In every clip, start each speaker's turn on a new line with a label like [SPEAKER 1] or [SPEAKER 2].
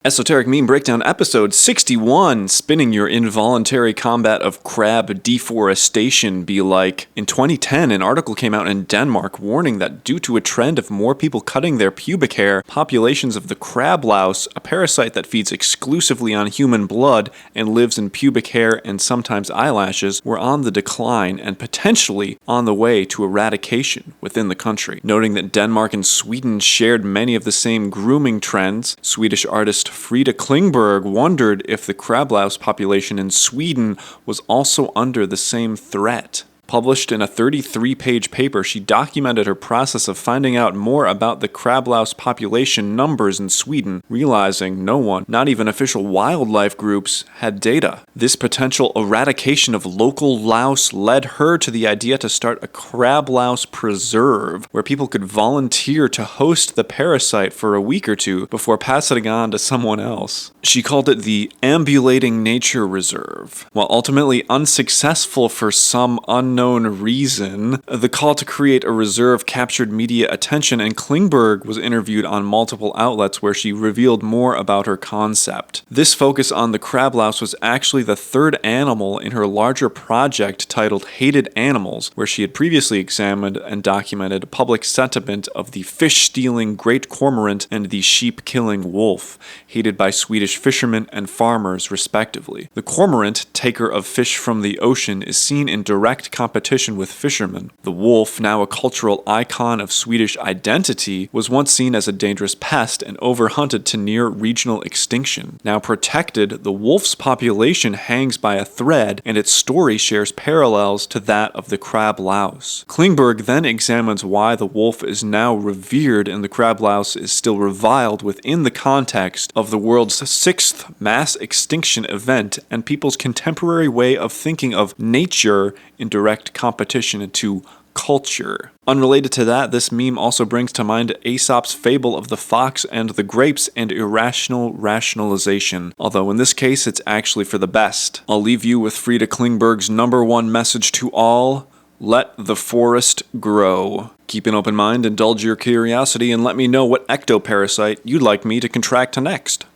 [SPEAKER 1] Esoteric Meme Breakdown Episode 61, Spinning Your Involuntary Combat of Crab Deforestation Be Like. In 2010, an article came out in Denmark warning that due to a trend of more people cutting their pubic hair, populations of the crab louse, a parasite that feeds exclusively on human blood and lives in pubic hair and sometimes eyelashes, were on the decline and potentially on the way to eradication within the country. Noting that Denmark and Sweden shared many of the same grooming trends, Swedish artist Frida Klingberg wondered if the crab louse population in Sweden was also under the same threat. Published in a 33-page paper, she documented her process of finding out more about the crab louse population numbers in Sweden, realizing no one, not even official wildlife groups, had data. This potential eradication of local louse led her to the idea to start a crab louse preserve, where people could volunteer to host the parasite for a week or two before passing it on to someone else. She called it the Ambulating Nature Reserve. While ultimately unsuccessful for some unknown reason, the call to create a reserve captured media attention, and Klingberg was interviewed on multiple outlets where she revealed more about her concept. This focus on the crab louse was actually the third animal in her larger project titled Hated Animals, where she had previously examined and documented public sentiment of the fish-stealing great cormorant and the sheep-killing wolf, hated by Swedish fishermen and farmers respectively. The cormorant, taker of fish from the ocean, is seen in direct competition with fishermen. The wolf, now a cultural icon of Swedish identity, was once seen as a dangerous pest and overhunted to near regional extinction. Now protected, the wolf's population hangs by a thread, and its story shares parallels to that of the crab louse. Klingberg then examines why the wolf is now revered and the crab louse is still reviled within the context of the world's sixth mass extinction event and people's contemporary way of thinking of nature in direct competition to culture. Unrelated to that, this meme also brings to mind Aesop's fable of the fox and the grapes and irrational rationalization, although in this case it's actually for the best. I'll leave you with Frida Klingberg's #1 message to all: let the forest grow. Keep an open mind, indulge your curiosity, and let me know what ectoparasite you'd like me to contract next.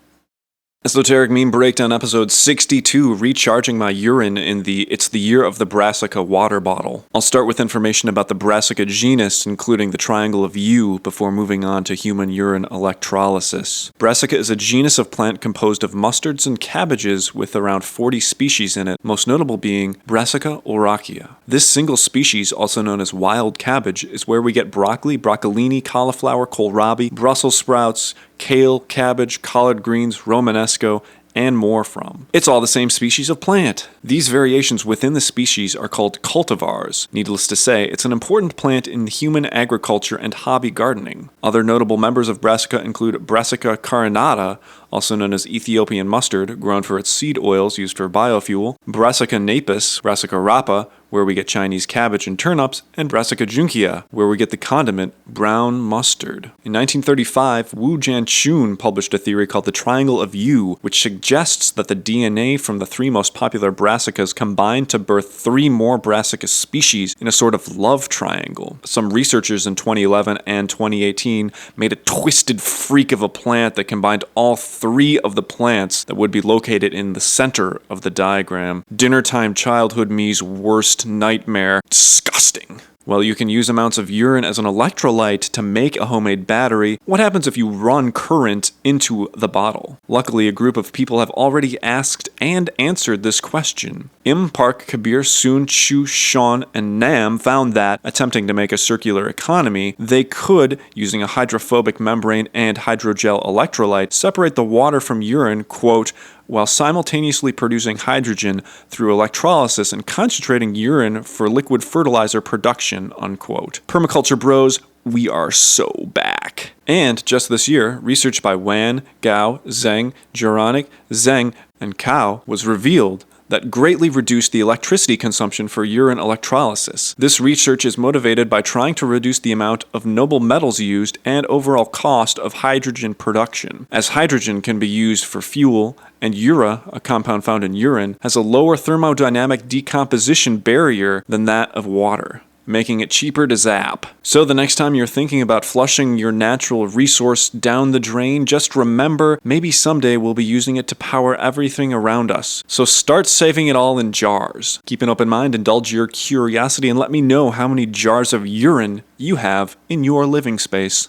[SPEAKER 1] Esoteric Meme Breakdown Episode 62, Recharging My Urine in the It's the Year of the Brassica water bottle. I'll start with information about the Brassica genus, including the triangle of U, before moving on to human urine electrolysis. Brassica is a genus of plant composed of mustards and cabbages with around 40 species in it, most notable being Brassica ouracea. This single species, also known as wild cabbage, is where we get broccoli, broccolini, cauliflower, kohlrabi, Brussels sprouts, kale, cabbage, collard greens, romanesco, and more from. It's all the same species of plant. These variations within the species are called cultivars. Needless to say, it's an important plant in human agriculture and hobby gardening. Other notable members of Brassica include Brassica carinata, also known as Ethiopian mustard, grown for its seed oils used for biofuel, Brassica napus, Brassica rapa, where we get Chinese cabbage and turnips, and Brassica juncea, where we get the condiment brown mustard. In 1935, Wu Jianchun published a theory called the Triangle of U, which suggests that the DNA from the three most popular brassicas combined to birth three more Brassica species in a sort of love triangle. Some researchers in 2011 and 2018 made a twisted freak of a plant that combined all three of the plants that would be located in the center of the diagram. Dinnertime childhood me's worst nightmare. Disgusting. Well, you can use amounts of urine as an electrolyte to make a homemade battery. What happens if you run current into the bottle? Luckily, a group of people have already asked and answered this question. Im Park, Kabir, Soon, Chu, Sean, and Nam found that, attempting to make a circular economy, they could, using a hydrophobic membrane and hydrogel electrolyte, separate the water from urine, quote, while simultaneously producing hydrogen through electrolysis and concentrating urine for liquid fertilizer production, unquote. Permaculture bros, we are so back. And just this year, research by Wan, Gao, Zheng, Juronic, Zheng, and Cao was revealed that greatly reduced the electricity consumption for urine electrolysis. This research is motivated by trying to reduce the amount of noble metals used and overall cost of hydrogen production, as hydrogen can be used for fuel, and ura, a compound found in urine, has a lower thermodynamic decomposition barrier than that of water. making it cheaper to zap. So the next time you're thinking about flushing your natural resource down the drain, just remember, maybe someday we'll be using it to power everything around us. So start saving it all in jars. Keep an open mind, indulge your curiosity, and let me know how many jars of urine you have in your living space.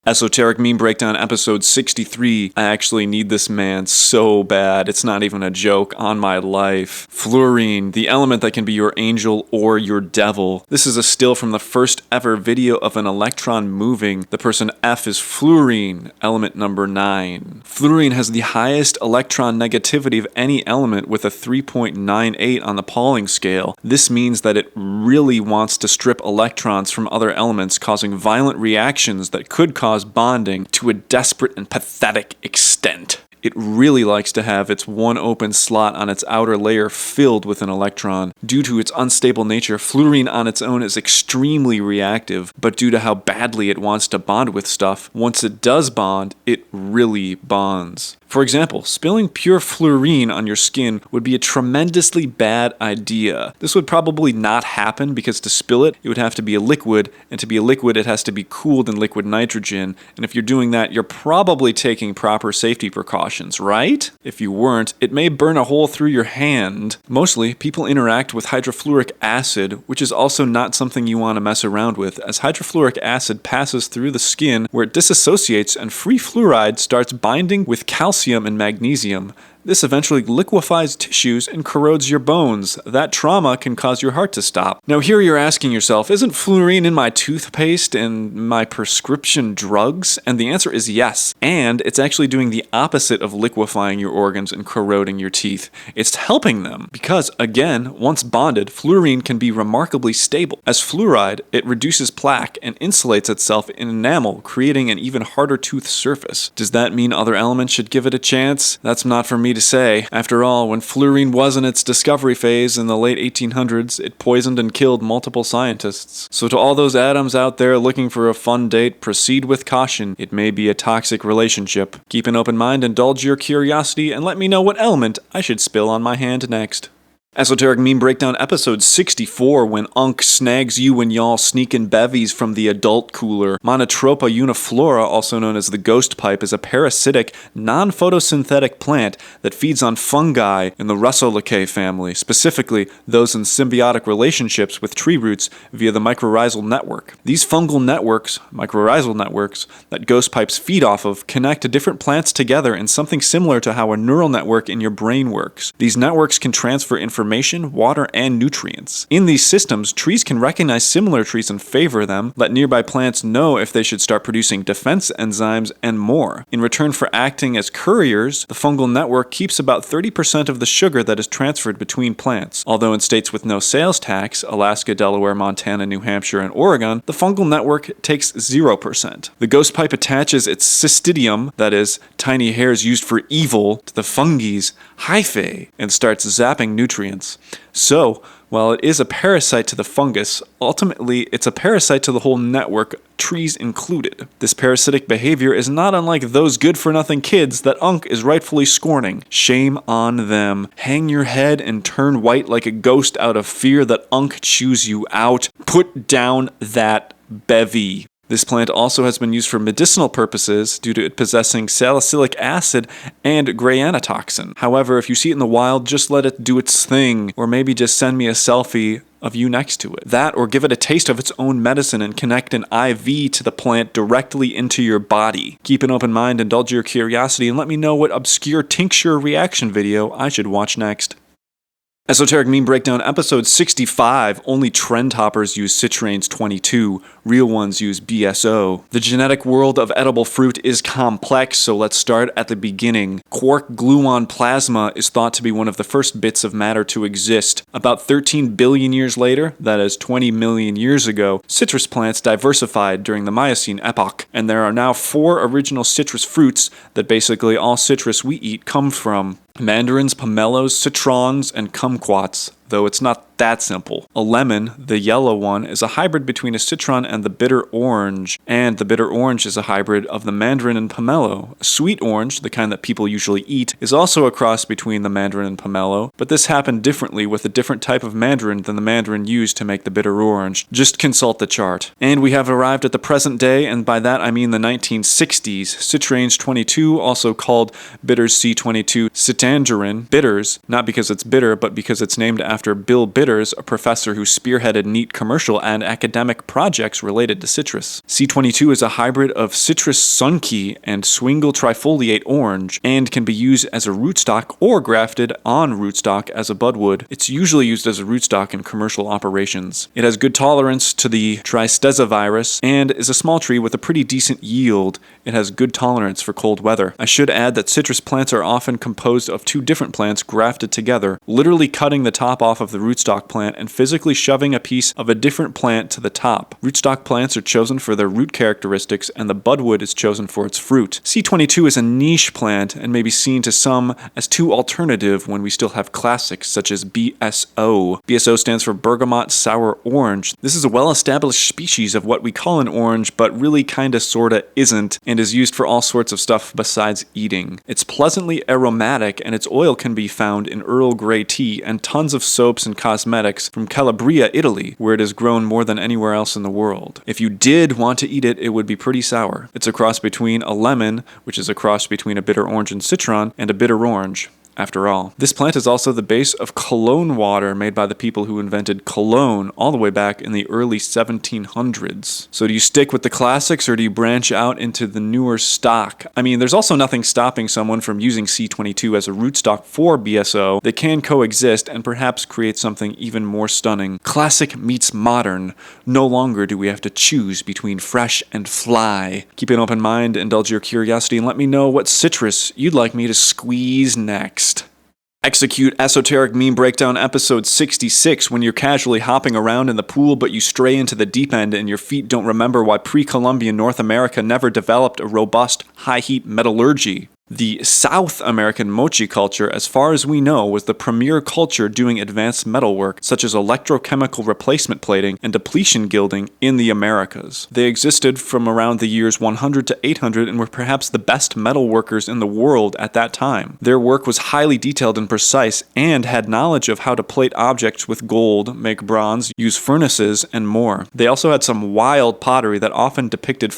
[SPEAKER 1] Esoteric Meme Breakdown episode 63. I actually need this man so bad, it's not even a joke, on my life. Fluorine, the element that can be your angel or your devil. This is a still from the first ever video of an electron moving. The person F is fluorine, element number 9. Fluorine has the highest electron negativity of any element with a 3.98 on the Pauling scale. This means that it really wants to strip electrons from other elements, causing violent reactions that could cause bonding to a desperate and pathetic extent. It really likes to have its one open slot on its outer layer filled with an electron. Due to its unstable nature, fluorine on its own is extremely reactive, but due to how badly it wants to bond with stuff, once it does bond, it really bonds. For example, spilling pure fluorine on your skin would be a tremendously bad idea. This would probably not happen because to spill it, it would have to be a liquid, and to be a liquid, it has to be cooled in liquid nitrogen, and if you're doing that, you're probably taking proper safety precautions, right? If you weren't, it may burn a hole through your hand. Mostly, people interact with hydrofluoric acid, which is also not something you want to mess around with, as hydrofluoric acid passes through the skin where it disassociates and free fluoride starts binding with calcium and magnesium. This eventually liquefies tissues and corrodes your bones. That trauma can cause your heart to stop. Now here you're asking yourself, isn't fluorine in my toothpaste and my prescription drugs? And the answer is yes. And it's actually doing the opposite of liquefying your organs and corroding your teeth. It's helping them because, again, once bonded, fluorine can be remarkably stable. As fluoride, it reduces plaque and insulates itself in enamel, creating an even harder tooth surface. Does that mean other elements should give it a chance? That's not for me to say. After all, when fluorine was in its discovery phase in the late 1800s, it poisoned and killed multiple scientists. So to all those atoms out there looking for a fun date, proceed with caution. It may be a toxic relationship. Keep an open mind, indulge your curiosity, and let me know what element I should spill on my hand next. Esoteric Meme Breakdown episode 64, when Unk snags you and y'all sneakin bevvies from the adult cooler. Monotropa uniflora, also known as the ghost pipe, is a parasitic, non-photosynthetic plant that feeds on fungi in the Russolaceae family, specifically those in symbiotic relationships with tree roots via the mycorrhizal network. These fungal networks, mycorrhizal networks, that ghost pipes feed off of connect different plants together in something similar to how a neural network in your brain works. These networks can transfer information, water, and nutrients. In these systems, trees can recognize similar trees and favor them, let nearby plants know if they should start producing defense enzymes, and more. In return for acting as couriers, the fungal network keeps about 30% of the sugar that is transferred between plants. Although in states with no sales tax, Alaska, Delaware, Montana, New Hampshire, and Oregon, the fungal network takes 0%. The ghost pipe attaches its cystidium, that is, tiny hairs used for evil, to the fungi's hyphae and starts zapping nutrients. So, while it is a parasite to the fungus, ultimately it's a parasite to the whole network, trees included. This parasitic behavior is not unlike those good-for-nothing kids that Unk is rightfully scorning. Shame on them. Hang your head and turn white like a ghost out of fear that Unk chews you out. Put down that bevvy. This plant also has been used for medicinal purposes due to it possessing salicylic acid and grayanotoxin. However, if you see it in the wild, just let it do its thing, or maybe just send me a selfie of you next to it. That, or give it a taste of its own medicine and connect an IV to the plant directly into your body. Keep an open mind, indulge your curiosity, and let me know what obscure tincture reaction video I should watch next. Esoteric Meme Breakdown episode 65, only trendhoppers use citranes 22, real ones use B.S.O. The genetic world of edible fruit is complex, so let's start at the beginning. Quark gluon plasma is thought to be one of the first bits of matter to exist. About 13 billion years later, that is 20 million years ago, citrus plants diversified during the Miocene epoch, and there are now 4 original citrus fruits that basically all citrus we eat come from. Mandarins, pomelos, citrons, and kumquats. though it's not that simple. A lemon, the yellow one, is a hybrid between a citron and the bitter orange, and the bitter orange is a hybrid of the mandarin and pomelo. A sweet orange, the kind that people usually eat, is also a cross between the mandarin and pomelo, but this happened differently with a different type of mandarin than the mandarin used to make the bitter orange. Just consult the chart. And we have arrived at the present day, and by that I mean the 1960s. Citrange 22, also called bitters C22 citangerine, bitters, not because it's bitter, but because it's named after Bill Bitters, a professor who spearheaded neat commercial and academic projects related to citrus. C22 is a hybrid of citrus sunkey and swingle trifoliate orange, and can be used as a rootstock or grafted on rootstock as a budwood. It's usually used as a rootstock in commercial operations. It has good tolerance to the tristeza virus, and is a small tree with a pretty decent yield. It has good tolerance for cold weather. I should add that citrus plants are often composed of two different plants grafted together, literally cutting the top off of the rootstock plant and physically shoving a piece of a different plant to the top. Rootstock plants are chosen for their root characteristics, and the budwood is chosen for its fruit. C22 is a niche plant and may be seen to some as too alternative when we still have classics such as B.S.O. B.S.O. stands for bergamot sour orange. This is a well-established species of what we call an orange, but really kinda sorta isn't, and is used for all sorts of stuff besides eating. It's pleasantly aromatic, and its oil can be found in Earl Grey tea and tons of soaps and cosmetics from Calabria, Italy, where it is grown more than anywhere else in the world. If you did want to eat it, it would be pretty sour. It's a cross between a lemon, which is a cross between a bitter orange and citron, and a bitter orange. After all, this plant is also the base of cologne water made by the people who invented cologne all the way back in the early 1700s. So do you stick with the classics, or do you branch out into the newer stock? I mean, there's also nothing stopping someone from using C22 as a rootstock for BSO. They can coexist and perhaps create something even more stunning. Classic meets modern. No longer do we have to choose between fresh and fly. Keep an open mind, indulge your curiosity, and let me know what citrus you'd like me to squeeze next. Execute Esoteric Meme Breakdown episode 66 when you're casually hopping around in the pool but you stray into the deep end and your feet don't remember why pre-Columbian North America never developed a robust high-heat metallurgy. The South American mochi culture, as far as we know, was the premier culture doing advanced metalwork, such as electrochemical replacement plating and depletion gilding in the Americas. They existed from around the years 100 to 800 and were perhaps the best metalworkers in the world at that time. Their work was highly detailed and precise, and had knowledge of how to plate objects with gold, make bronze, use furnaces, and more. They also had some wild pottery that often depicted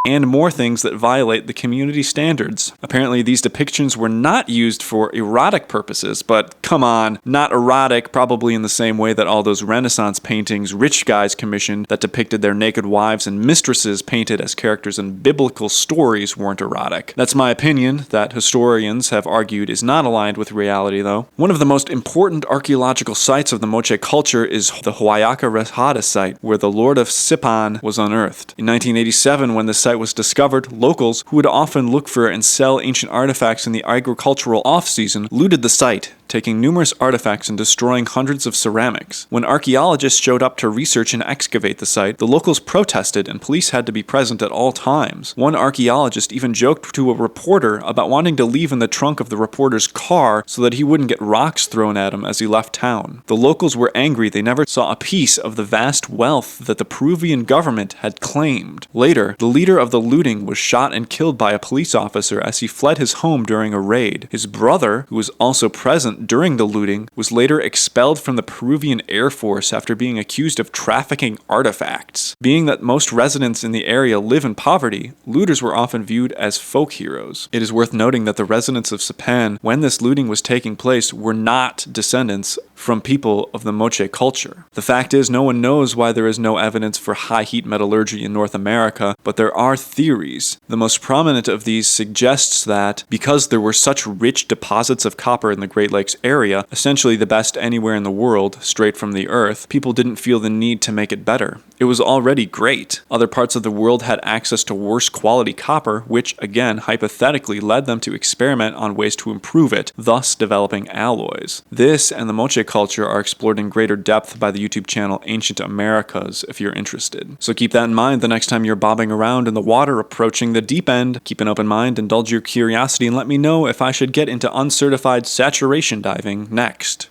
[SPEAKER 1] and more things that violate the community standards. Apparently these depictions were not used for erotic purposes, but come on, not erotic probably in the same way that all those Renaissance paintings rich guys commissioned that depicted their naked wives and mistresses painted as characters in biblical stories weren't erotic. That's my opinion, that historians have argued is not aligned with reality though. One of the most important archaeological sites of the Moche culture is the Huayca Rajada site, where the Lord of Sipan was unearthed. In 1987, when the site was discovered, locals, who would often look for and sell ancient artifacts in the agricultural off-season, looted the site, taking numerous artifacts and destroying hundreds of ceramics. When archaeologists showed up to research and excavate the site, the locals protested and police had to be present at all times. One archaeologist even joked to a reporter about wanting to leave in the trunk of the reporter's car so that he wouldn't get rocks thrown at him as he left town. The locals were angry they never saw a piece of the vast wealth that the Peruvian government had claimed. Later, the leader of the looting was shot and killed by a police officer as he fled his home during a raid. His brother, who was also present during the looting, was later expelled from the Peruvian Air Force after being accused of trafficking artifacts. Being that most residents in the area live in poverty, looters were often viewed as folk heroes. It is worth noting that the residents of Sipan, when this looting was taking place, were not descendants from people of the Moche culture. The fact is, no one knows why there is no evidence for high-heat metallurgy in North America, but there are theories. The most prominent of these suggests that, because there were such rich deposits of copper in the Great Lakes area, essentially the best anywhere in the world, straight from the earth, people didn't feel the need to make it better. It was already great. Other parts of the world had access to worse quality copper, which, again, hypothetically led them to experiment on ways to improve it, thus developing alloys. This and the Moche culture are explored in greater depth by the YouTube channel Ancient Americas, if you're interested. So keep that in mind the next time you're bobbing around in the water approaching the deep end. Keep an open mind, indulge your curiosity, and let me know if I should get into uncertified saturation diving next.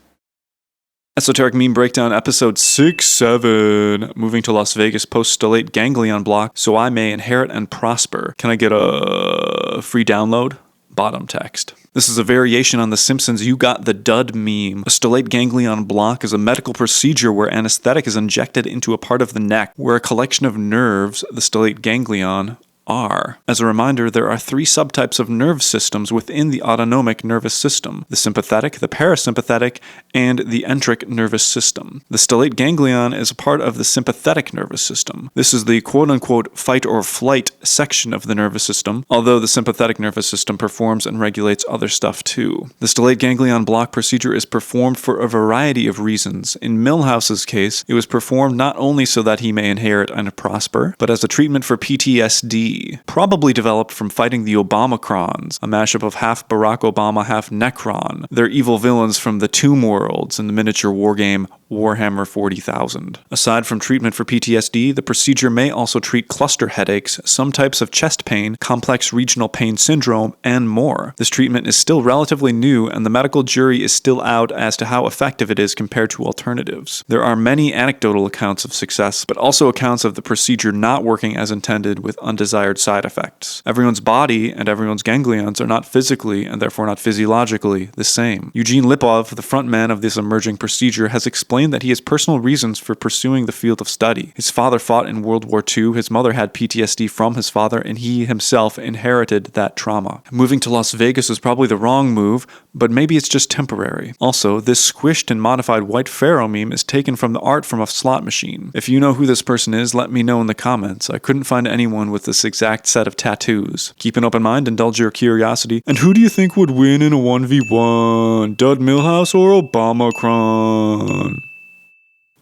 [SPEAKER 1] Esoteric Meme Breakdown, episode 6-7. Moving to Las Vegas post-Stellate ganglion block so I may inherit and prosper. Can I get a free download? Bottom text. This is a variation on the Simpsons You Got the Dud meme. A stellate ganglion block is a medical procedure where anesthetic is injected into a part of the neck where a collection of nerves, the stellate ganglion, are. As a reminder, there are 3 subtypes of nerve systems within the autonomic nervous system: the sympathetic, the parasympathetic, and the enteric nervous system. The stellate ganglion is a part of the sympathetic nervous system. This is the quote-unquote fight or flight section of the nervous system, although the sympathetic nervous system performs and regulates other stuff too. The stellate ganglion block procedure is performed for a variety of reasons. In Milhouse's case, it was performed not only so that he may inherit and prosper, but as a treatment for PTSD, probably developed from fighting the Obamacrons, a mashup of half Barack Obama, half Necron. They're evil villains from the Tomb Worlds in the miniature wargame Warhammer 40,000. Aside from treatment for PTSD, the procedure may also treat cluster headaches, some types of chest pain, complex regional pain syndrome, and more. This treatment is still relatively new, and the medical jury is still out as to how effective it is compared to alternatives. There are many anecdotal accounts of success, but also accounts of the procedure not working as intended with undesired side effects. Everyone's body and everyone's ganglions are not physically, and therefore not physiologically, the same. Eugene Lipov, the frontman of this emerging procedure, has explained that he has personal reasons for pursuing the field of study. His father fought in World War II, his mother had PTSD from his father, and he himself inherited that trauma. Moving to Las Vegas is probably the wrong move, but maybe it's just temporary. Also, this squished and modified white pharaoh meme is taken from the art from a slot machine. If you know who this person is, let me know in the comments. I couldn't find anyone with this exact set of tattoos. Keep an open mind, indulge your curiosity. And who do you think would win in a 1v1? Dud Milhouse or Obamacron?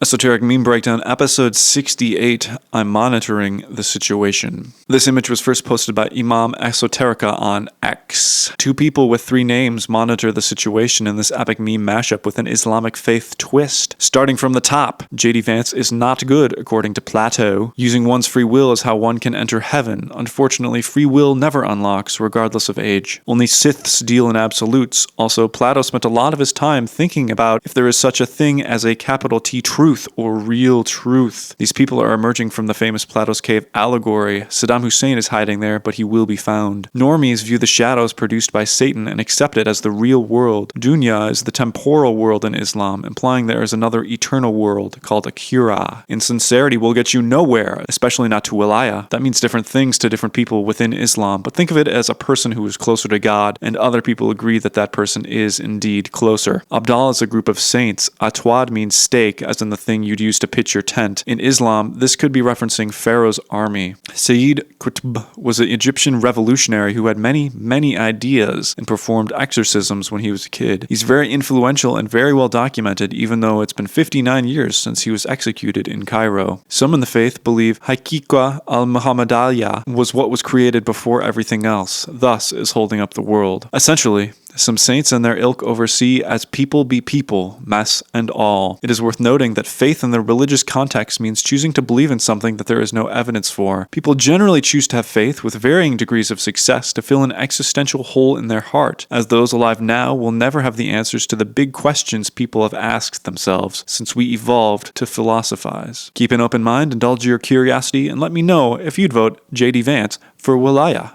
[SPEAKER 1] Esoteric Meme Breakdown, episode 68. I'm monitoring the situation. This image was first posted by Imam Esoterica on X. 2 people with 3 names monitor the situation in this epic meme mashup with an Islamic faith twist. Starting from the top, J.D. Vance is not good, according to Plato. Using one's free will is how one can enter heaven. Unfortunately, free will never unlocks, regardless of age. Only Siths deal in absolutes. Also, Plato spent a lot of his time thinking about if there is such a thing as a capital T truth or real truth. These people are emerging from the famous Plato's Cave allegory. Saddam Hussein is hiding there, but he will be found. Normies view the shadows produced by Satan and accept it as the real world. Dunya is the temporal world in Islam, implying there is another eternal world called Akhira. Insincerity will get you nowhere, especially not to wilaya. That means different things to different people within Islam, but think of it as a person who is closer to God, and other people agree that that person is indeed closer. Abdal is a group of saints. Atwad means stake, as in the thing you'd use to pitch your tent. In Islam, this could be referencing Pharaoh's army. Sayyid Qutb was an Egyptian revolutionary who had many ideas and performed exorcisms when he was a kid. He's very influential and very well documented, even though it's been 59 years since he was executed in Cairo. Some in the faith believe Haqiqa al-Muhammadiyya was what was created before everything else, thus is holding up the world. Essentially, some saints and their ilk oversee as people be people, mess and all. It is worth noting that faith in the religious context means choosing to believe in something that there is no evidence for. People generally choose to have faith with varying degrees of success to fill an existential hole in their heart, as those alive now will never have the answers to the big questions people have asked themselves since we evolved to philosophize. Keep an open mind, indulge your curiosity, and let me know if you'd vote J.D. Vance for Wilaya.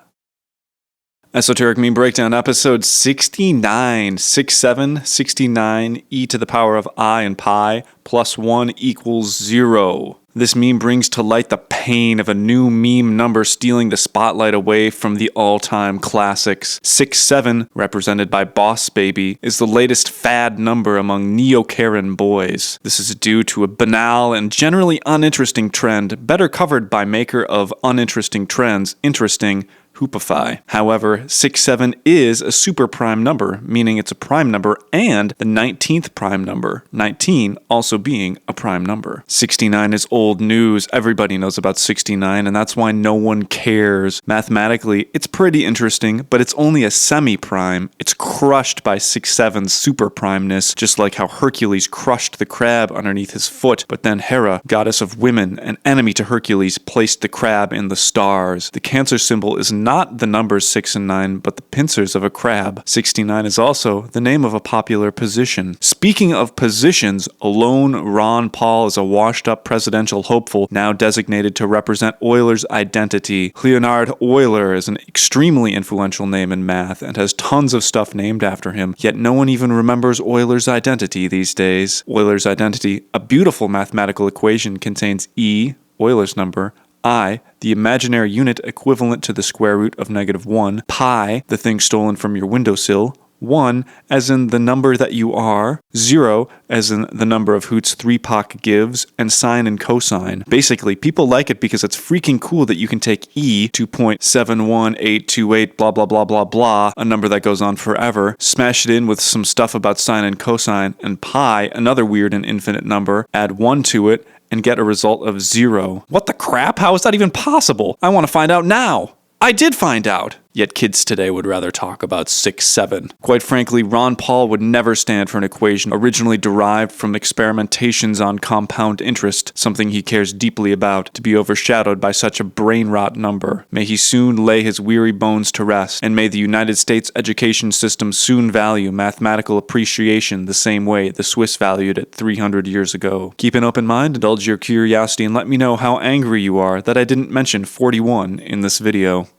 [SPEAKER 1] Esoteric Meme Breakdown, episode 69, 67, 69, e to the power of I and pi, plus 1 equals 0. This meme brings to light the pain of a new meme number stealing the spotlight away from the all-time classics. 67, represented by Boss Baby, is the latest fad number among neo-Karen boys. This is due to a banal and generally uninteresting trend, better covered by maker of Uninteresting Trends, Interesting, Hoopify. However, 67 is a super prime number, meaning it's a prime number and the 19th prime number, 19 also being a prime number. 69 is old news. Everybody knows about 69, and that's why no one cares. Mathematically, it's pretty interesting, but it's only a semi-prime. It's crushed by 67's super primeness, just like how Hercules crushed the crab underneath his foot, but then Hera, goddess of women, an enemy to Hercules, placed the crab in the stars. The Cancer symbol is not not the numbers 6 and 9, but the pincers of a crab. 69 is also the name of a popular position. Speaking of positions, alone Ron Paul is a washed-up presidential hopeful now designated to represent Euler's identity. Leonhard Euler is an extremely influential name in math and has tons of stuff named after him, yet no one even remembers Euler's identity these days. Euler's identity, a beautiful mathematical equation, contains E, Euler's number, I, the imaginary unit equivalent to the square root of -1, pi, the thing stolen from your windowsill, 1, as in the number that you are, 0, as in the number of hoots 3-Pac gives, and sine and cosine. Basically, people like it because it's freaking cool that you can take E, 2.71828, blah blah blah blah blah, a number that goes on forever, smash it in with some stuff about sine and cosine, and pi, another weird and infinite number, add 1 to it, and get a result of 0. What the crap? How is that even possible? I want to find out now. I did find out. Yet kids today would rather talk about 6, 7. Quite frankly, Ron Paul would never stand for an equation originally derived from experimentations on compound interest, something he cares deeply about, to be overshadowed by such a brain rot number. May he soon lay his weary bones to rest, and may the United States education system soon value mathematical appreciation the same way the Swiss valued it 300 years ago. Keep an open mind, indulge your curiosity, and let me know how angry you are that I didn't mention 41 in this video.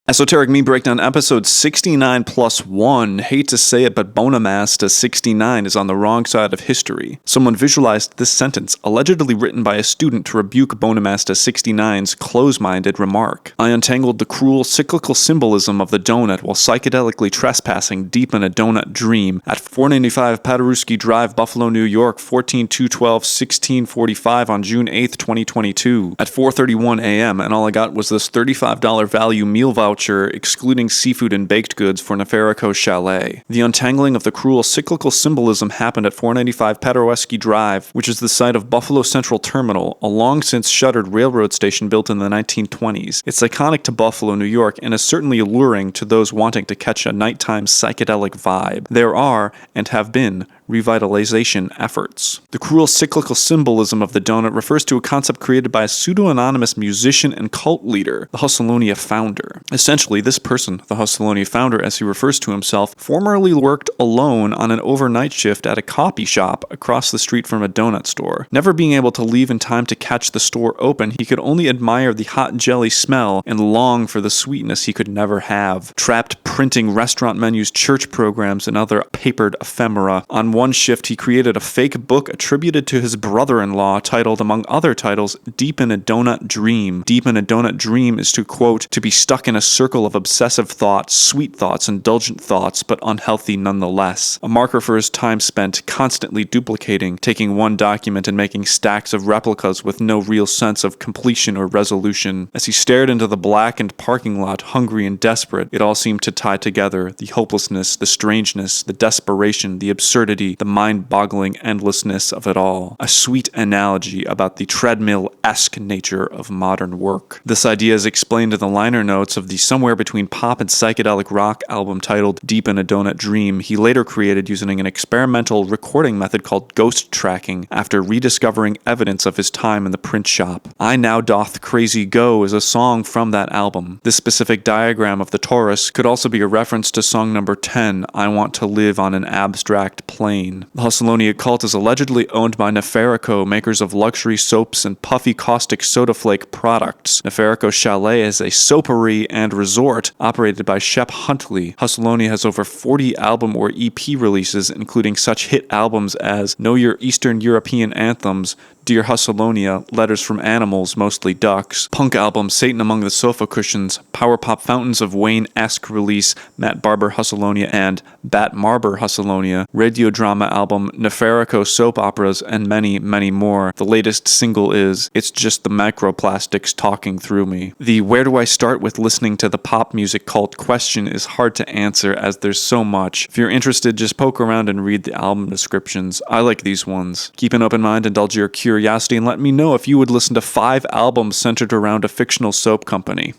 [SPEAKER 1] Esoteric Meme Breakdown episode 69 plus 1. Hate to say it, but Bonamasta 69 is on the wrong side of history. Someone visualized this sentence, allegedly written by a student to rebuke Bonamasta 69's close-minded remark. I untangled the cruel cyclical symbolism of the donut while psychedelically trespassing deep in a donut dream at 495 Paderewski Drive, Buffalo, New York, 14/2/12/1645 on June 8th, 2022 at 4:31 a.m. and all I got was this $35 value meal voucher excluding seafood and baked goods for Nefarico Chalet. The untangling of the cruel cyclical symbolism happened at 495 Paderewski Drive, which is the site of Buffalo Central Terminal, a long-since shuttered railroad station built in the 1920s. It's iconic to Buffalo, New York, and is certainly alluring to those wanting to catch a nighttime psychedelic vibe. There are, and have been, revitalization efforts. The cruel cyclical symbolism of the donut refers to a concept created by a pseudo-anonymous musician and cult leader, the Hustleonia founder. Essentially, this person, the Hustleonia founder as he refers to himself, formerly worked alone on an overnight shift at a copy shop across the street from a donut store. Never being able to leave in time to catch the store open, he could only admire the hot jelly smell and long for the sweetness he could never have. Trapped printing restaurant menus, church programs, and other papered ephemera. On one shift, he created a fake book attributed to his brother-in-law titled, among other titles, Deep in a Donut Dream. Deep in a Donut Dream is to, quote, to be stuck in a circle of obsessive thoughts, sweet thoughts, indulgent thoughts, but unhealthy nonetheless. A marker for his time spent constantly duplicating, taking one document and making stacks of replicas with no real sense of completion or resolution. As he stared into the blackened parking lot, hungry and desperate, it all seemed to tie together, the hopelessness, the strangeness, the desperation, the absurdity, the mind-boggling endlessness of it all. A sweet analogy about the treadmill-esque nature of modern work. This idea is explained in the liner notes of the somewhere between pop and psychedelic rock album titled Deep in a Donut Dream he later created using an experimental recording method called ghost tracking after rediscovering evidence of his time in the print shop. I Now Doth Crazy Go is a song from that album. This specific diagram of the torus could also be a reference to song number 10, I Want to Live on an Abstract Plane. The Hustleonia cult is allegedly owned by Nefarico, makers of luxury soaps and puffy caustic soda flake products. Nefarico Chalet is a soapery and resort operated by Shep Huntley. Hustleonia has over 40 album or EP releases, including such hit albums as Know Your Eastern European Anthems, Dear Hustleonia, Letters from Animals, Mostly Ducks, punk album Satan Among the Sofa Cushions, power pop Fountains of Wayne-esque release Matt Barber Hustleonia and Bat Marber Hustleonia, radio drama album Nefarico Soap Operas, and many, many more. The latest single is It's Just the Microplastics Talking Through Me. The where do I start with listening to the pop music cult question is hard to answer as there's so much. If you're interested, just poke around and read the album descriptions. I like these ones. Keep an open mind, indulge your curiosity, and let me know if you would listen to 5 albums centered around a fictional soap company.